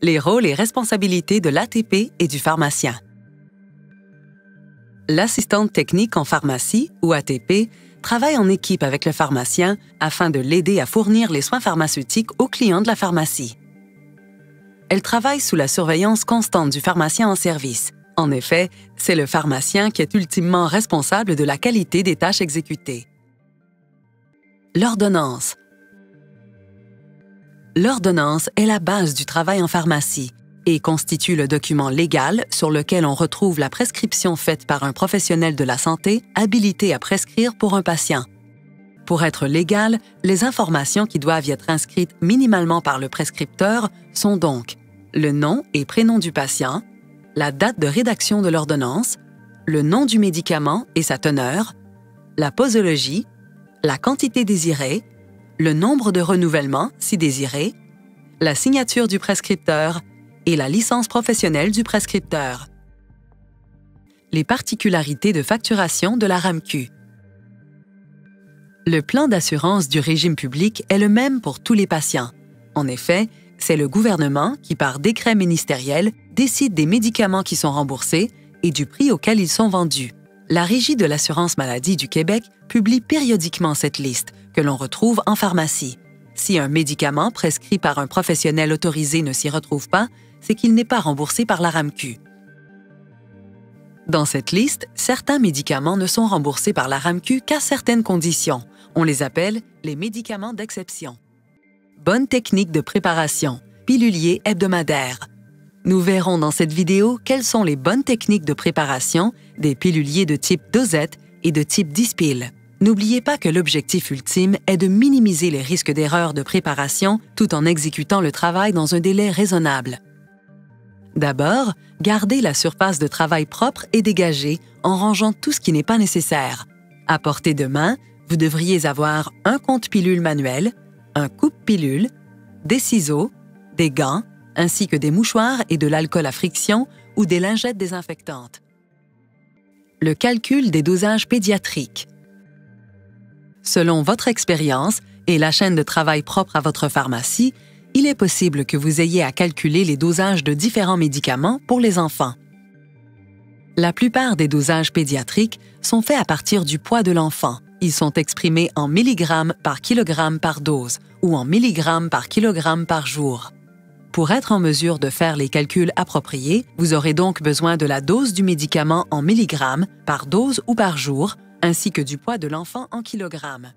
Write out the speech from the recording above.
Les rôles et responsabilités de l'ATP et du pharmacien. L'assistante technique en pharmacie, ou ATP, travaille en équipe avec le pharmacien afin de l'aider à fournir les soins pharmaceutiques aux clients de la pharmacie. Elle travaille sous la surveillance constante du pharmacien en service. En effet, c'est le pharmacien qui est ultimement responsable de la qualité des tâches exécutées. L'ordonnance. L'ordonnance est la base du travail en pharmacie et constitue le document légal sur lequel on retrouve la prescription faite par un professionnel de la santé habilité à prescrire pour un patient. Pour être légal, les informations qui doivent y être inscrites minimalement par le prescripteur sont donc le nom et prénom du patient, la date de rédaction de l'ordonnance, le nom du médicament et sa teneur, la posologie, la quantité désirée, le nombre de renouvellements, si désiré, la signature du prescripteur et la licence professionnelle du prescripteur. Les particularités de facturation de la RAMQ. Le plan d'assurance du régime public est le même pour tous les patients. En effet, c'est le gouvernement qui, par décret ministériel, décide des médicaments qui sont remboursés et du prix auquel ils sont vendus. La Régie de l'assurance maladie du Québec publie périodiquement cette liste que l'on retrouve en pharmacie. Si un médicament prescrit par un professionnel autorisé ne s'y retrouve pas, c'est qu'il n'est pas remboursé par la RAMQ. Dans cette liste, certains médicaments ne sont remboursés par la RAMQ qu'à certaines conditions. On les appelle les médicaments d'exception. Bonne technique de préparation, pilulier hebdomadaire. Nous verrons dans cette vidéo quelles sont les bonnes techniques de préparation des piluliers de type dosette et de type 10 piles. N'oubliez pas que l'objectif ultime est de minimiser les risques d'erreur de préparation tout en exécutant le travail dans un délai raisonnable. D'abord, gardez la surface de travail propre et dégagée en rangeant tout ce qui n'est pas nécessaire. À portée de main, vous devriez avoir un compte-pilule manuel, un coupe-pilule, des ciseaux, des gants, ainsi que des mouchoirs et de l'alcool à friction ou des lingettes désinfectantes. Le calcul des dosages pédiatriques. Selon votre expérience et la chaîne de travail propre à votre pharmacie, il est possible que vous ayez à calculer les dosages de différents médicaments pour les enfants. La plupart des dosages pédiatriques sont faits à partir du poids de l'enfant. Ils sont exprimés en milligrammes par kilogramme par dose ou en milligrammes par kilogramme par jour. Pour être en mesure de faire les calculs appropriés, vous aurez donc besoin de la dose du médicament en milligrammes par dose ou par jour, ainsi que du poids de l'enfant en kilogrammes.